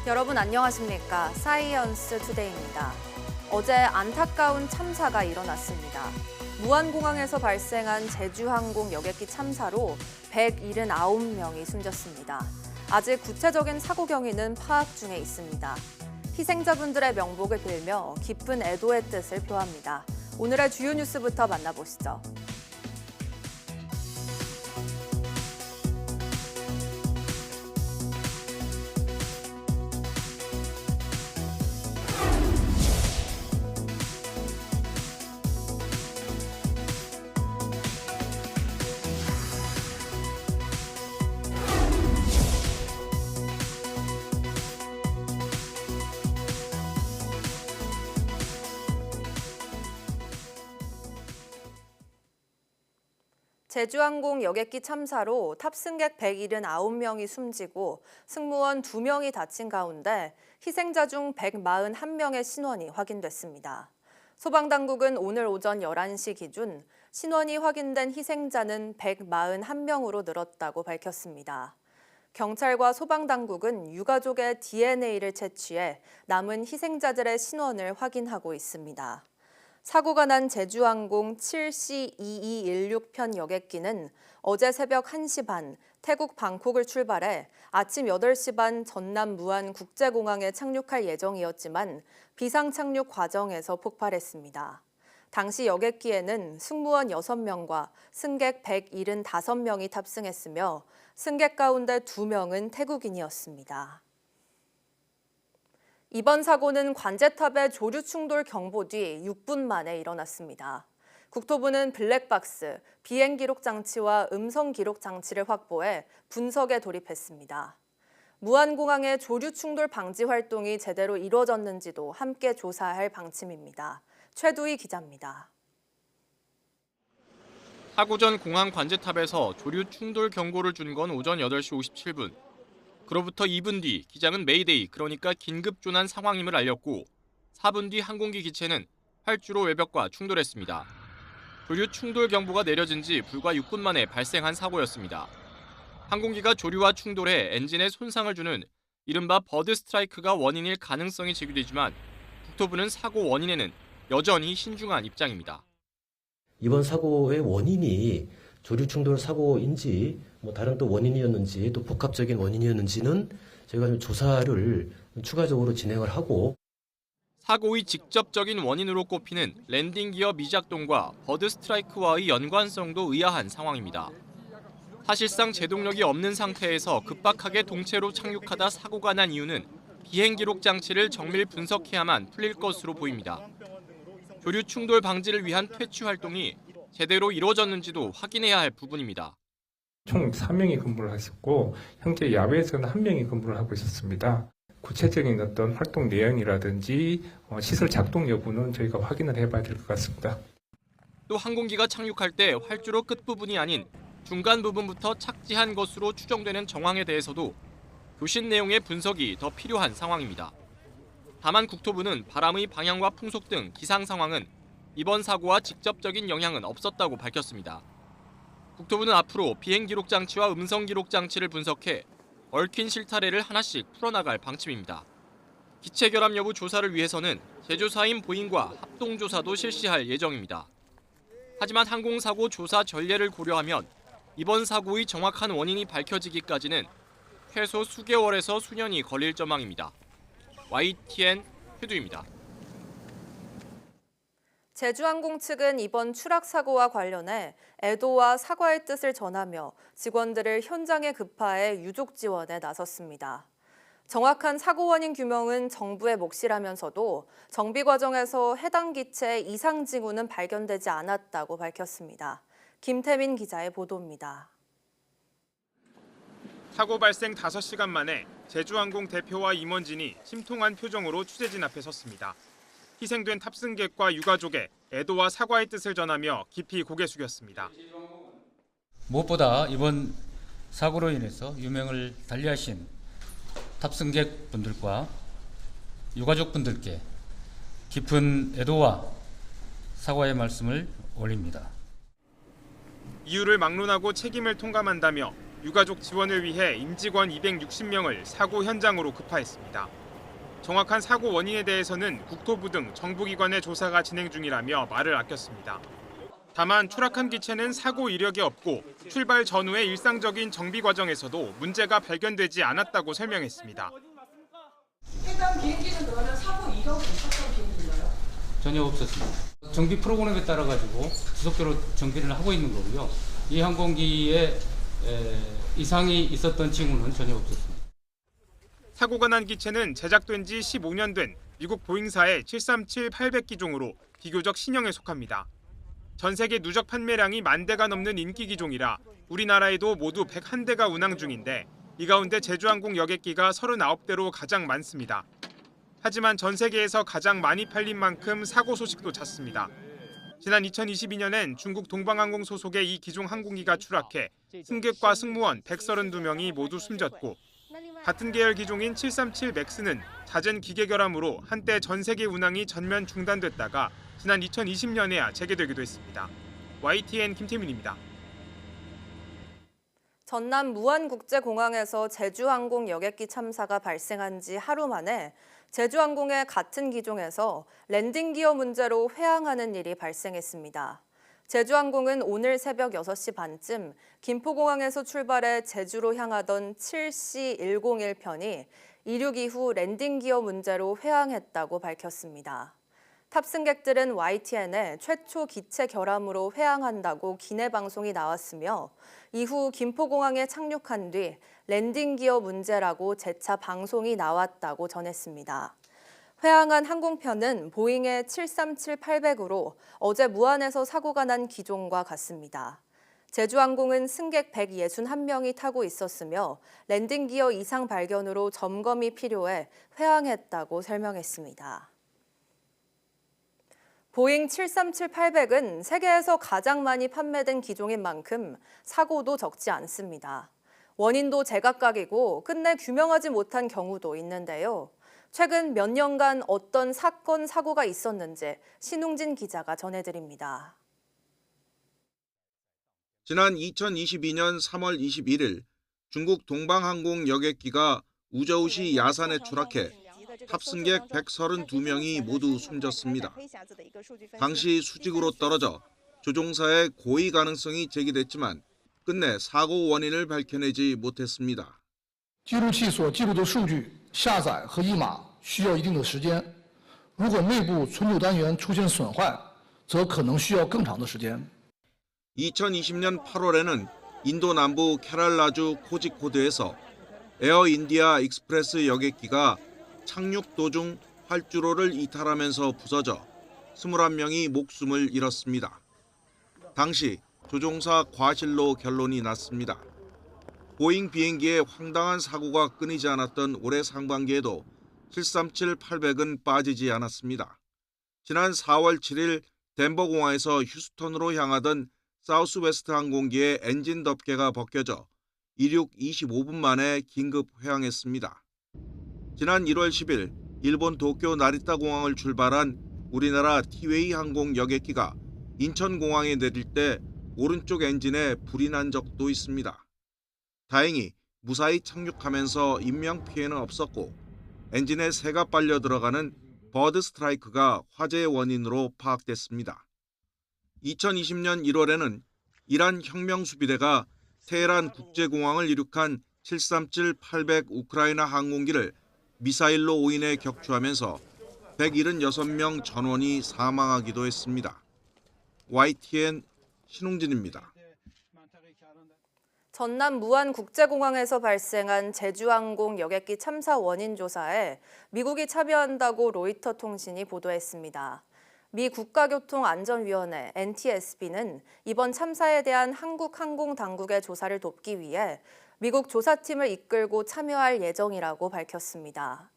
여러분 안녕하십니까? 사이언스 투데이입니다. 어제 안타까운 참사가 일어났습니다. 무안공항에서 발생한 제주항공 여객기 참사로 179명이 숨졌습니다. 아직 구체적인 사고 경위는 파악 중에 있습니다. 희생자분들의 명복을 빌며 깊은 애도의 뜻을 표합니다. 오늘의 주요 뉴스부터 만나보시죠. 제주항공 여객기 참사로 탑승객 179명이 숨지고 승무원 2명이 다친 가운데 희생자 중 141명의 신원이 확인됐습니다. 소방당국은 오늘 오전 11시 기준 신원이 확인된 희생자는 141명으로 늘었다고 밝혔습니다. 경찰과 소방당국은 유가족의 DNA를 채취해 남은 희생자들의 신원을 확인하고 있습니다. 사고가 난 제주항공 7C2216편 여객기는 어제 새벽 1시 반 태국 방콕을 출발해 아침 8시 반 전남 무안 국제공항에 착륙할 예정이었지만 비상 착륙 과정에서 폭발했습니다. 당시 여객기에는 승무원 6명과 승객 175명이 탑승했으며 승객 가운데 2명은 태국인이었습니다. 이번 사고는 관제탑의 조류 충돌 경보 뒤 6분 만에 일어났습니다. 국토부는 블랙박스, 비행 기록 장치와 음성 기록 장치를 확보해 분석에 돌입했습니다. 무안공항의 조류 충돌 방지 활동이 제대로 이루어졌는지도 함께 조사할 방침입니다. 최두희 기자입니다. 사고 전 공항 관제탑에서 조류 충돌 경고를 준 건 오전 8시 57분. 그로부터 2분 뒤 기장은 메이데이, 그러니까 긴급 조난 상황임을 알렸고 4분 뒤 항공기 기체는 활주로 외벽과 충돌했습니다. 조류 충돌 경보가 내려진 지 불과 6분 만에 발생한 사고였습니다. 항공기가 조류와 충돌해 엔진에 손상을 주는 이른바 버드 스트라이크가 원인일 가능성이 제기되지만 국토부는 사고 원인에는 여전히 신중한 입장입니다. 이번 사고의 원인이 조류 충돌 사고인지 다른 또 원인이었는지 또 복합적인 원인이었는지는 저희가 좀 조사를 추가적으로 진행을 하고 사고의 직접적인 원인으로 꼽히는 랜딩 기어 미작동과 버드 스트라이크와의 연관성도 의아한 상황입니다. 사실상 제동력이 없는 상태에서 급박하게 동체로 착륙하다 사고가 난 이유는 비행 기록 장치를 정밀 분석해야만 풀릴 것으로 보입니다. 조류 충돌 방지를 위한 퇴치 활동이 제대로 이루어졌는지도 확인해야 할 부분입니다. 총 3명이 근무를 하셨고 현재 야외에서는 1명이 근무를 하고 있었습니다. 구체적인 어떤 활동 내용이라든지 시설 작동 여부는 저희가 확인을 해봐야 될 것 같습니다. 또 항공기가 착륙할 때 활주로 끝부분이 아닌 중간 부분부터 착지한 것으로 추정되는 정황에 대해서도 교신 내용의 분석이 더 필요한 상황입니다. 다만 국토부는 바람의 방향과 풍속 등 기상 상황은 이번 사고와 직접적인 영향은 없었다고 밝혔습니다. 국토부는 앞으로 비행 기록 장치와 음성 기록 장치를 분석해 얽힌 실타래를 하나씩 풀어나갈 방침입니다. 기체 결함 여부 조사를 위해서는 제조사인 보잉과 합동 조사도 실시할 예정입니다. 하지만 항공사고 조사 전례를 고려하면 이번 사고의 정확한 원인이 밝혀지기까지는 최소 수개월에서 수년이 걸릴 전망입니다. YTN 최두입니다. 제주항공 측은 이번 추락 사고와 관련해 애도와 사과의 뜻을 전하며 직원들을 현장에 급파해 유족 지원에 나섰습니다. 정확한 사고 원인 규명은 정부의 몫이라면서도 정비 과정에서 해당 기체 이상 징후는 발견되지 않았다고 밝혔습니다. 김태민 기자의 보도입니다. 사고 발생 5시간 만에 제주항공 대표와 임원진이 심통한 표정으로 취재진 앞에 섰습니다. 희생된 탑승객과 유가족에 애도와 사과의 뜻을 전하며 깊이 고개 숙였습니다. 무엇보다 이번 사고로 인해서 유명을 달리하신 탑승객분들과 유가족분들께 깊은 애도와 사과의 말씀을 올립니다. 이유를 막론하고 책임을 통감한다며 유가족 지원을 위해 임직원 260명을 사고 현장으로 급파했습니다. 정확한 사고 원인에 대해서는 국토부 등 정부기관의 조사가 진행 중이라며 말을 아꼈습니다. 다만 추락한 기체는 사고 이력이 없고 출발 전후의 일상적인 정비 과정에서도 문제가 발견되지 않았다고 설명했습니다. 해당 비행기는 그러면 사고 이력이 있었던 비행기인가요? 전혀 없었습니다. 정비 프로그램에 따라 가지고 지속적으로 정비를 하고 있는 거고요. 이 항공기에 이상이 있었던 징후는 전혀 없었습니다. 사고가 난 기체는 제작된 지 15년 된 미국 보잉사의 737-800기종으로 비교적 신형에 속합니다. 전 세계 누적 판매량이 10,000대가 넘는 인기 기종이라 우리나라에도 모두 101대가 운항 중인데 이 가운데 제주항공 여객기가 39대로 가장 많습니다. 하지만 전 세계에서 가장 많이 팔린 만큼 사고 소식도 잦습니다. 지난 2022년엔 중국 동방항공 소속의 이 기종 항공기가 추락해 승객과 승무원 132명이 모두 숨졌고 같은 계열 기종인 737 맥스는 잦은 기계 결함으로 한때 전 세계 운항이 전면 중단됐다가 지난 2020년에야 재개되기도 했습니다. YTN 김태민입니다. 전남 무안국제공항에서 제주항공 여객기 참사가 발생한 지 하루 만에 제주항공의 같은 기종에서 랜딩 기어 문제로 회항하는 일이 발생했습니다. 제주항공은 오늘 새벽 6시 반쯤 김포공항에서 출발해 제주로 향하던 7C101편이 이륙 이후 랜딩 기어 문제로 회항했다고 밝혔습니다. 탑승객들은 YTN에 최초 기체 결함으로 회항한다고 기내 방송이 나왔으며 이후 김포공항에 착륙한 뒤 랜딩 기어 문제라고 재차 방송이 나왔다고 전했습니다. 회항한 항공편은 보잉의 737-800으로 어제 무안에서 사고가 난 기종과 같습니다. 제주항공은 승객 161명이 타고 있었으며 랜딩 기어 이상 발견으로 점검이 필요해 회항했다고 설명했습니다. 보잉 737-800은 세계에서 가장 많이 판매된 기종인 만큼 사고도 적지 않습니다. 원인도 제각각이고 끝내 규명하지 못한 경우도 있는데요. 최근 몇 년간 어떤 사건, 사고가 있었는지 신웅진 기자가 전해드립니다. 지난 2022년 3월 21일 중국 동방항공 여객기가 우저우시 야산에 추락해 탑승객 132명이 모두 숨졌습니다. 당시 수직으로 떨어져 조종사의 고의 가능성이 제기됐지만 끝내 사고 원인을 밝혀내지 못했습니다. 记录器所记录的数据下载和译码需要一定的时间，如果内部存储单元出现损坏，则可能需要更长的时间。 2020년 8월에는 인도 남부 케랄라주 코지코드에서 에어 인디아 익스프레스 여객기가 착륙 도중 활주로를 이탈하면서 부서져 21명이 목숨을 잃었습니다. 당시 조종사 과실로 결론이 났습니다. 보잉 비행기의 황당한 사고가 끊이지 않았던 올해 상반기에도 737-800은 빠지지 않았습니다. 지난 4월 7일 덴버공항에서 휴스턴으로 향하던 사우스웨스트 항공기의 엔진 덮개가 벗겨져 이륙 25분 만에 긴급 회항했습니다. 지난 1월 10일 일본 도쿄 나리타 공항을 출발한 우리나라 티웨이 항공 여객기가 인천공항에 내릴 때 오른쪽 엔진에 불이 난 적도 있습니다. 다행히 무사히 착륙하면서 인명피해는 없었고 엔진에 새가 빨려 들어가는 버드 스트라이크가 화재의 원인으로 파악됐습니다. 2020년 1월에는 이란 혁명수비대가 테헤란 국제공항을 이륙한 737-800 우크라이나 항공기를 미사일로 오인해 격추하면서 176명 전원이 사망하기도 했습니다. YTN 신웅진입니다. 전남 무안국제공항에서 발생한 제주항공 여객기 참사 원인 조사에 미국이 참여한다고 로이터 통신이 보도했습니다. 미 국가교통안전위원회 NTSB는 이번 참사에 대한 한국 항공당국의 조사를 돕기 위해 미국 조사팀을 이끌고 참여할 예정이라고 밝혔습니다.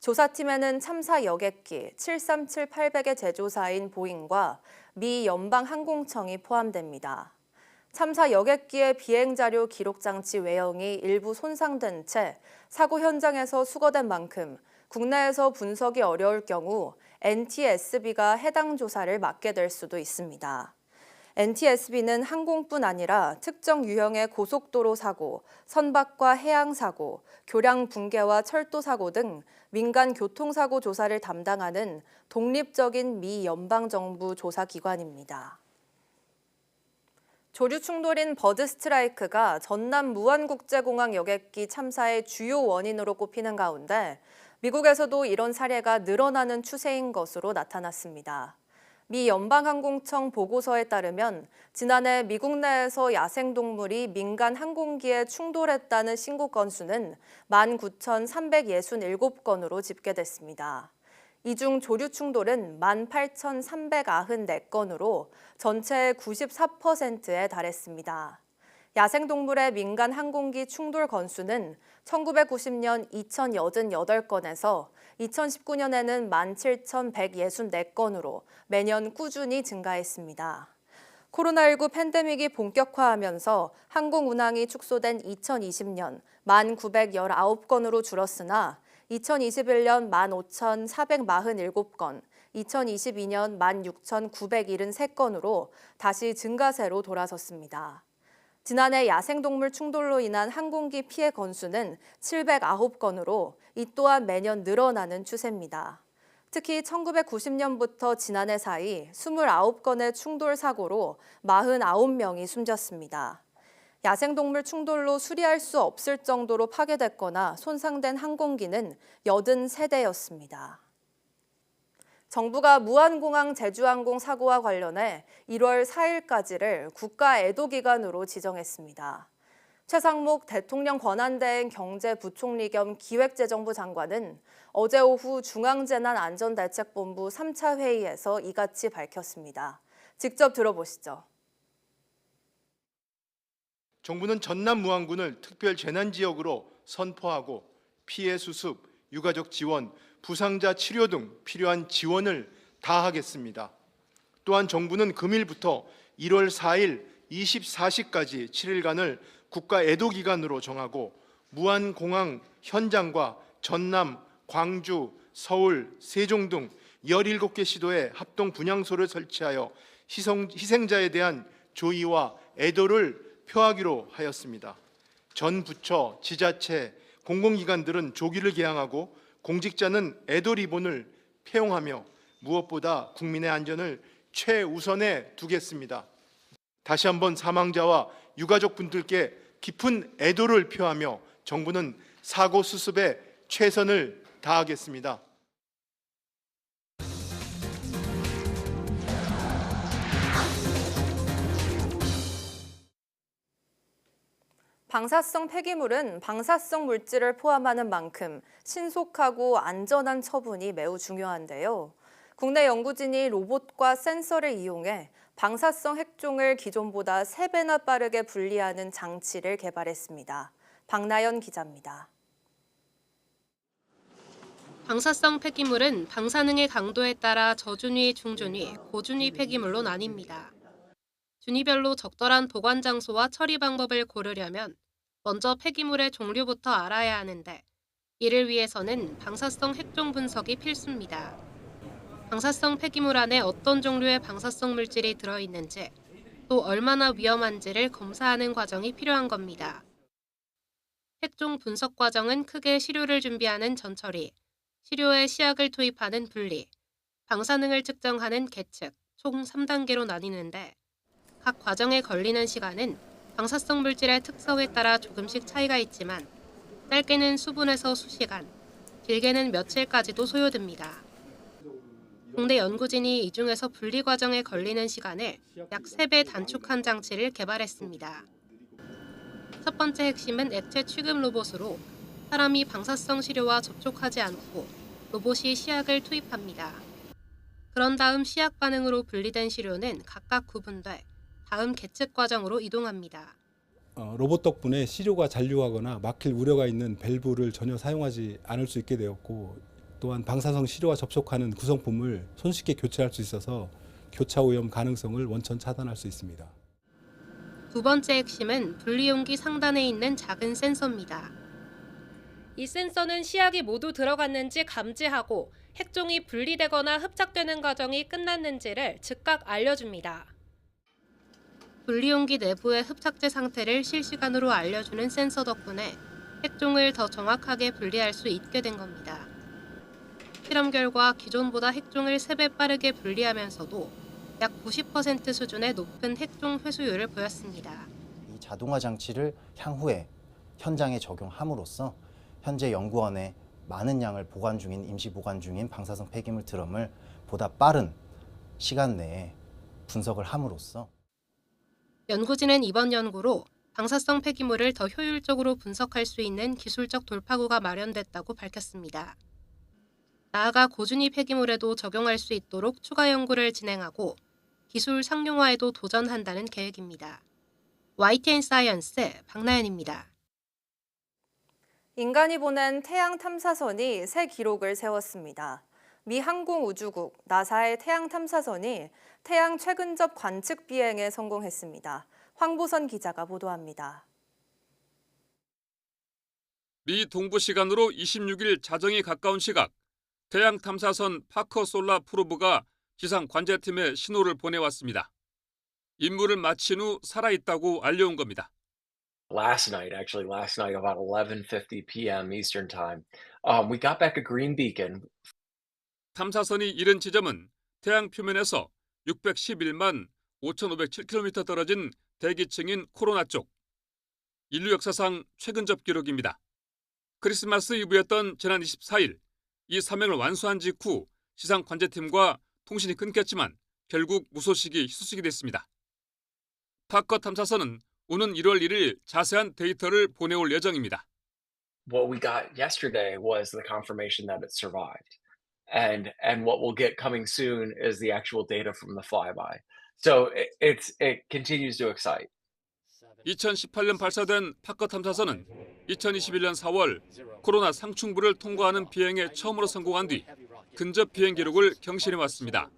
조사팀에는 참사 여객기 737-800의 제조사인 보잉과 미 연방항공청이 포함됩니다. 참사 여객기의 비행자료 기록 장치 외형이 일부 손상된 채 사고 현장에서 수거된 만큼 국내에서 분석이 어려울 경우 NTSB가 해당 조사를 맡게 될 수도 있습니다. NTSB는 항공뿐 아니라 특정 유형의 고속도로 사고, 선박과 해양 사고, 교량 붕괴와 철도 사고 등 민간 교통사고 조사를 담당하는 독립적인 미 연방정부 조사기관입니다. 조류 충돌인 버드 스트라이크가 전남 무안국제공항 여객기 참사의 주요 원인으로 꼽히는 가운데 미국에서도 이런 사례가 늘어나는 추세인 것으로 나타났습니다. 미 연방항공청 보고서에 따르면 지난해 미국 내에서 야생동물이 민간 항공기에 충돌했다는 신고 건수는 19,367건으로 집계됐습니다. 이 중 조류 충돌은 18,394건으로 전체의 94%에 달했습니다. 야생동물의 민간 항공기 충돌 건수는 1990년 2,088건에서 2019년에는 17,164건으로 매년 꾸준히 증가했습니다. 코로나19 팬데믹이 본격화하면서 항공 운항이 축소된 2020년 1,919건으로 줄었으나 2021년 15,447건, 2022년 16,973건으로 다시 증가세로 돌아섰습니다. 지난해 야생동물 충돌로 인한 항공기 피해 건수는 709건으로 이 또한 매년 늘어나는 추세입니다. 특히 1990년부터 지난해 사이 29건의 충돌 사고로 49명이 숨졌습니다. 야생동물 충돌로 수리할 수 없을 정도로 파괴됐거나 손상된 항공기는 83대였습니다. 정부가 무안공항 제주항공 사고와 관련해 1월 4일까지를 국가 애도기간으로 지정했습니다. 최상목 대통령 권한대행 경제부총리 겸 기획재정부 장관은 어제 오후 중앙재난안전대책본부 3차 회의에서 이같이 밝혔습니다. 직접 들어보시죠. 정부는 전남 무안군을 특별 재난지역으로 선포하고 피해 수습, 유가족 지원, 부상자 치료 등 필요한 지원을 다하겠습니다. 또한 정부는 금일부터 1월 4일 24시까지 7일간을 국가 애도기간으로 정하고 무안공항 현장과 전남, 광주, 서울, 세종 등 17개 시도에 합동 분향소를 설치하여 희생자에 대한 조의와 애도를 표하기로 하였습니다. 전 부처, 지자체, 공공기관들은 조기를 개항하고 공직자는 애도 리본을 폐용하며 무엇보다 국민의 안전을 최우선에 두겠습니다. 다시 한번 사망자와 유가족 분들께 깊은 애도를 표하며 정부는 사고 수습에 최선을 다하겠습니다. 방사성 폐기물은 방사성 물질을 포함하는 만큼 신속하고 안전한 처분이 매우 중요한데요. 국내 연구진이 로봇과 센서를 이용해 방사성 핵종을 기존보다 3배나 빠르게 분리하는 장치를 개발했습니다. 박나연 기자입니다. 방사성 폐기물은 방사능의 강도에 따라 저준위, 중준위, 고준위 폐기물로 나뉩니다. 준위별로 적절한 보관 장소와 처리 방법을 고르려면 먼저 폐기물의 종류부터 알아야 하는데 이를 위해서는 방사성 핵종 분석이 필수입니다. 방사성 폐기물 안에 어떤 종류의 방사성 물질이 들어있는지 또 얼마나 위험한지를 검사하는 과정이 필요한 겁니다. 핵종 분석 과정은 크게 시료를 준비하는 전처리, 시료에 시약을 투입하는 분리, 방사능을 측정하는 계측, 총 3단계로 나뉘는데 각 과정에 걸리는 시간은 방사성 물질의 특성에 따라 조금씩 차이가 있지만 짧게는 수분에서 수시간, 길게는 며칠까지도 소요됩니다. 국내 연구진이 이 중에서 분리 과정에 걸리는 시간을 약 3배 단축한 장치를 개발했습니다. 첫 번째 핵심은 액체 취급 로봇으로 사람이 방사성 시료와 접촉하지 않고 로봇이 시약을 투입합니다. 그런 다음 시약 반응으로 분리된 시료는 각각 구분돼 다음 계측 과정으로 이동합니다. 로봇 덕분에 시료가 잔류하거나 막힐 우려가 있는 밸브를 전혀 사용하지 않을 수 있게 되었고 또한 방사성 시료와 접촉하는 구성품을 손쉽게 교체할 수 있어서 교차 오염 가능성을 원천 차단할 수 있습니다. 두 번째 핵심은 분리용기 상단에 있는 작은 센서입니다. 이 센서는 시약이 모두 들어갔는지 감지하고 핵종이 분리되거나 흡착되는 과정이 끝났는지를 즉각 알려줍니다. 분리용기 내부의 흡착제 상태를 실시간으로 알려주는 센서 덕분에 핵종을 더 정확하게 분리할 수 있게 된 겁니다. 실험 결과 기존보다 핵종을 3배 빠르게 분리하면서도 약 90% 수준의 높은 핵종 회수율을 보였습니다. 이 자동화 장치를 향후에 현장에 적용함으로써 현재 연구원에 많은 양을 보관 중인 임시 보관 중인 방사성 폐기물 드럼을 보다 빠른 시간 내에 분석을 함으로써 연구진은 이번 연구로 방사성 폐기물을 더 효율적으로 분석할 수 있는 기술적 돌파구가 마련됐다고 밝혔습니다. 나아가 고준위 폐기물에도 적용할 수 있도록 추가 연구를 진행하고 기술 상용화에도 도전한다는 계획입니다. YTN 사이언스 박나연입니다. 인간이 보낸 태양 탐사선이 새 기록을 세웠습니다. 미 항공우주국 나사의 태양 탐사선이 태양 최근접 관측 비행에 성공했습니다. 황보선 기자가 보도합니다. 미 동부 시간으로 26일 자정에 가까운 시각, 태양 탐사선 파커 솔라 프로브가 기상 관제팀에 신호를 보내왔습니다. 임무를 마친 후 살아있다고 알려온 겁니다. Last night about 11:50 p.m. Eastern Time, we got back a green beacon. 탐사선이 이른 지점은 태양 표면에서 611만 5,507km 떨어진 대기층인 코로나 쪽. 인류 역사상 최근접 기록입니다. 크리스마스 이브였던 지난 24일, 이 사명을 완수한 직후 시상 관제팀과 통신이 끊겼지만 결국 무소식이 희소식이 됐습니다. 파커 탐사선은 오는 1월 1일 자세한 데이터를 보내올 예정입니다. What we got yesterday was the confirmation that it survived. And what we'll get coming soon is the actual data from the flyby. So it continues to excite. 2018년 발사된 파커 탐사선은 2021년 4월 코로나 상충부를 통과하는 비행에 처음으로 성공한 뒤 근접 비행 기록을 경신해 왔습니다.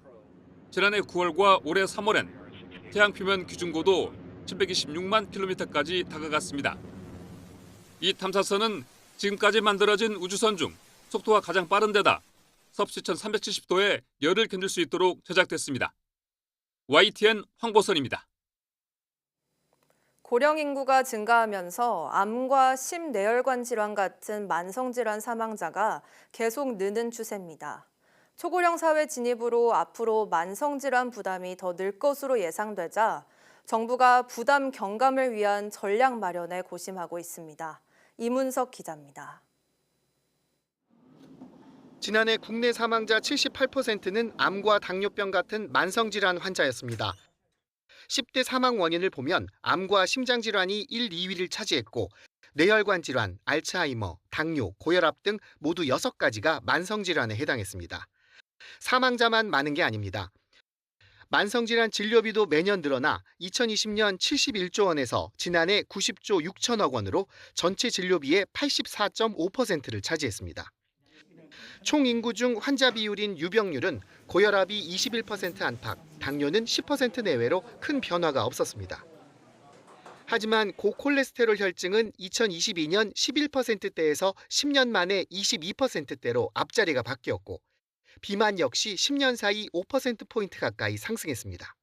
지난해 9월과 올해 3월엔 태양 표면 기준 고도 726만 킬로미터까지 다가갔습니다. 이 탐사선은 지금까지 만들어진 우주선 중 속도가 가장 빠른 데다 섭씨 1370도의 열을 견딜 수 있도록 제작됐습니다. YTN 황보선입니다. 고령 인구가 증가하면서 암과 심내혈관 질환 같은 만성질환 사망자가 계속 느는 추세입니다. 초고령 사회 진입으로 앞으로 만성질환 부담이 더 늘 것으로 예상되자 정부가 부담 경감을 위한 전략 마련에 고심하고 있습니다. 이문석 기자입니다. 지난해 국내 사망자 78%는 암과 당뇨병 같은 만성질환 환자였습니다. 10대 사망 원인을 보면 암과 심장질환이 1, 2위를 차지했고 뇌혈관 질환, 알츠하이머, 당뇨, 고혈압 등 모두 6가지가 만성질환에 해당했습니다. 사망자만 많은 게 아닙니다. 만성질환 진료비도 매년 늘어나 2020년 71조 원에서 지난해 90조 6천억 원으로 전체 진료비의 84.5%를 차지했습니다. 총 인구 중 환자 비율인 유병률은 고혈압이 21% 안팎, 당뇨는 10% 내외로 큰 변화가 없었습니다. 하지만 고콜레스테롤 혈증은 2022년 11%대에서 10년 만에 22%대로 앞자리가 바뀌었고 비만 역시 10년 사이 5%포인트 가까이 상승했습니다.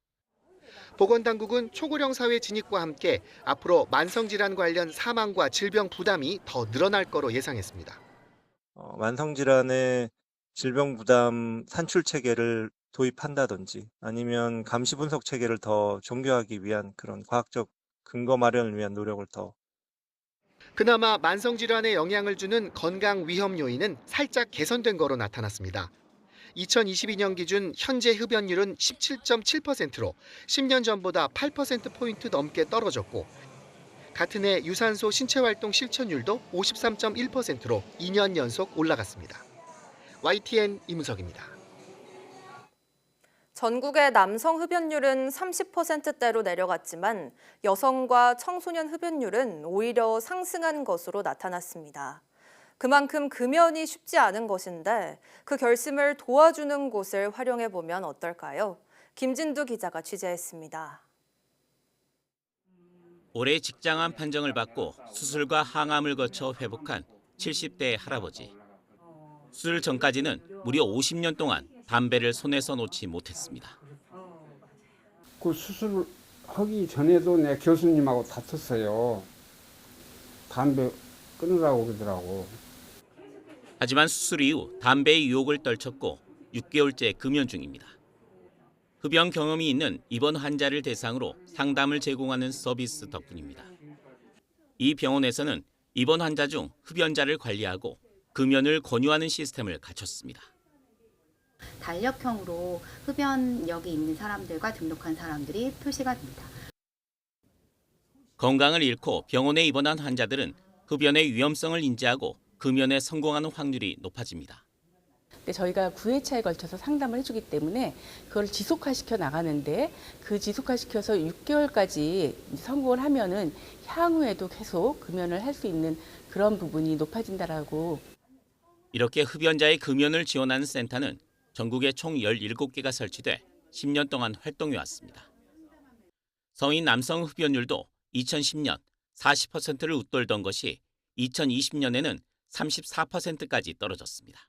보건당국은 초고령 사회 진입과 함께 앞으로 만성질환 관련 사망과 질병 부담이 더 늘어날 거로 예상했습니다. 만성질환의 질병 부담 산출 체계를 도입한다든지 아니면 감시 분석 체계를 더 정교하기 위한 그런 과학적 근거 마련을 위한 노력을 더. 그나마 만성질환에 영향을 주는 건강 위험 요인은 살짝 개선된 거로 나타났습니다. 2022년 기준 현재 흡연율은 17.7%로 10년 전보다 8%포인트 넘게 떨어졌고 같은 해 유산소 신체활동 실천율도 53.1%로 2년 연속 올라갔습니다. YTN 이문석입니다. 전국의 남성 흡연율은 30%대로 내려갔지만 여성과 청소년 흡연율은 오히려 상승한 것으로 나타났습니다. 그만큼 금연이 쉽지 않은 것인데 그 결심을 도와주는 곳을 활용해 보면 어떨까요? 김진두 기자가 취재했습니다. 올해 직장암 판정을 받고 수술과 항암을 거쳐 회복한 70대 할아버지. 수술 전까지는 무려 50년 동안 담배를 손에서 놓지 못했습니다. 그 수술하기 전에도 내 교수님하고 다퉜어요. 담배 끊으라고 그러더라고. 하지만 수술 이후 담배의 유혹을 떨쳤고 6개월째 금연 중입니다. 흡연 경험이 있는 입원 환자를 대상으로 상담을 제공하는 서비스 덕분입니다. 이 병원에서는 입원 환자 중 흡연자를 관리하고 금연을 권유하는 시스템을 갖췄습니다. 달력형으로 흡연력이 있는 사람들과 등록한 사람들이 표시가 됩니다. 건강을 잃고 병원에 입원한 환자들은 흡연의 위험성을 인지하고 금연에 성공하는 확률이 높아집니다. 저희가 9회차에 걸쳐서 상담을 해주기 때문에 그걸 지속화시켜 나가는데 그 지속화시켜서 6개월까지 성공을 하면은 향후에도 계속 금연을 할 수 있는 그런 부분이 높아진다라고. 이렇게 흡연자의 금연을 지원하는 센터는 전국에 총 17개가 설치돼 10년 동안 활동해 왔습니다. 성인 남성 흡연율도 2010년 40%를 웃돌던 것이 2020년에는 34%까지 떨어졌습니다.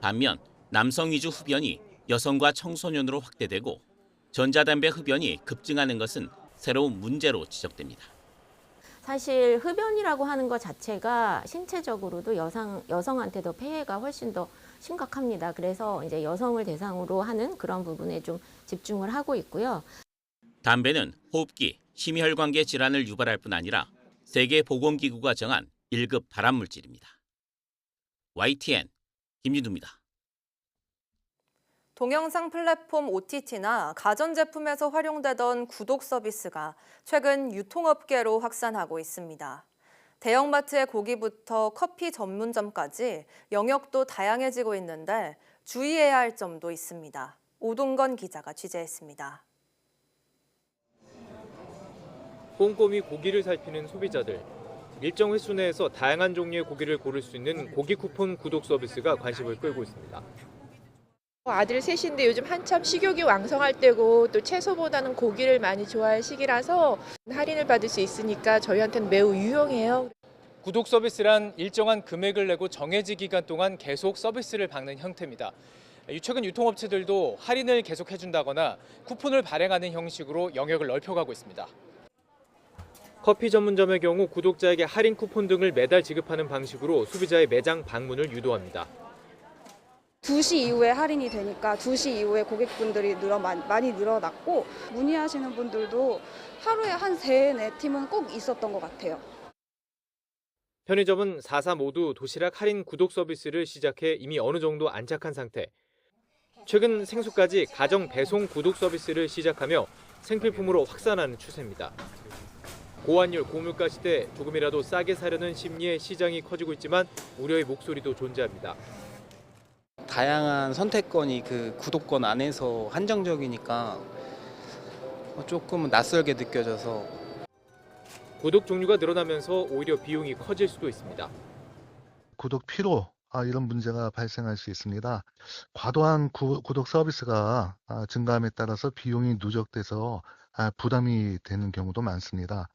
반면 남성 위주 흡연이 여성과 청소년으로 확대되고 전자담배 흡연이 급증하는 것은 새로운 문제로 지적됩니다. 사실 흡연이라고 하는 것 자체가 신체적으로도 여성한테도 폐해가 훨씬 더 심각합니다. 그래서 이제 여성을 대상으로 하는 그런 부분에 좀 집중을 하고 있고요. 담배는 호흡기, 심혈관계 질환을 유발할 뿐 아니라 세계보건기구가 정한 1급 발암물질입니다. YTN 김진두입니다. 동영상 플랫폼 OTT나 가전제품에서 활용되던 구독 서비스가 최근 유통업계로 확산하고 있습니다. 대형마트의 고기부터 커피 전문점까지 영역도 다양해지고 있는데 주의해야 할 점도 있습니다. 오동건 기자가 취재했습니다. 꼼꼼히 고기를 살피는 소비자들. 일정 횟수 내에서 다양한 종류의 고기를 고를 수 있는 고기 쿠폰 구독 서비스가 관심을 끌고 있습니다. 아들 셋인데 요즘 한참 식욕이 왕성할 때고 또 채소보다는 고기를 많이 좋아할 시기라서 할인을 받을 수 있으니까 저희한테는 매우 유용해요. 구독 서비스란 일정한 금액을 내고 정해진 기간 동안 계속 서비스를 받는 형태입니다. 최근 유통업체들도 할인을 계속해준다거나 쿠폰을 발행하는 형식으로 영역을 넓혀가고 있습니다. 커피 전문점의 경우 구독자에게 할인 쿠폰 등을 매달 지급하는 방식으로 소비자의 매장 방문을 유도합니다. 2시 이후에 할인이 되니까 2시 이후에 고객분들이 많이 늘어났고 문의하시는 분들도 하루에 한 3, 4팀은 꼭 있었던 것 같아요. 편의점은 4사 모두 도시락 할인 구독 서비스를 시작해 이미 어느 정도 안착한 상태. 최근 생수까지 가정 배송 구독 서비스를 시작하며 생필품으로 확산하는 추세입니다. 고환율, 고물가 시대 조금이라도 싸게 사려는 심리에 시장이 커지고 있지만 우려의 목소리도 존재합니다. 다양한 선택권이 그 구독권 안에서 한정적이니까 조금 낯설게 느껴져서. 구독 종류가 늘어나면서 오히려 비용이 커질 수도 있습니다. 구독 피로 이런 문제가 발생할 수 있습니다. 과도한 구독 서비스가 증가함에 따라서 비용이 누적돼서 부담이 되는 경우도 많습니다.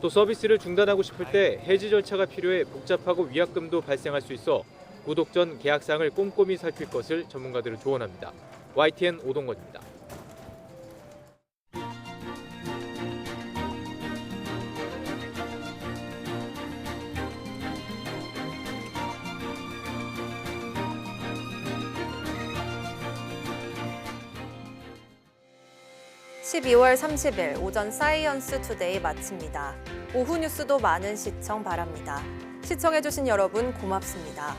또 서비스를 중단하고 싶을 때 해지 절차가 필요해 복잡하고 위약금도 발생할 수 있어 구독 전 계약사항을 꼼꼼히 살필 것을 전문가들은 조언합니다. YTN 오동건입니다. (12월 30일) 오전 사이언스 투데이 마칩니다. 오후 뉴스도 많은 시청 바랍니다. 시청해주신 여러분 고맙습니다.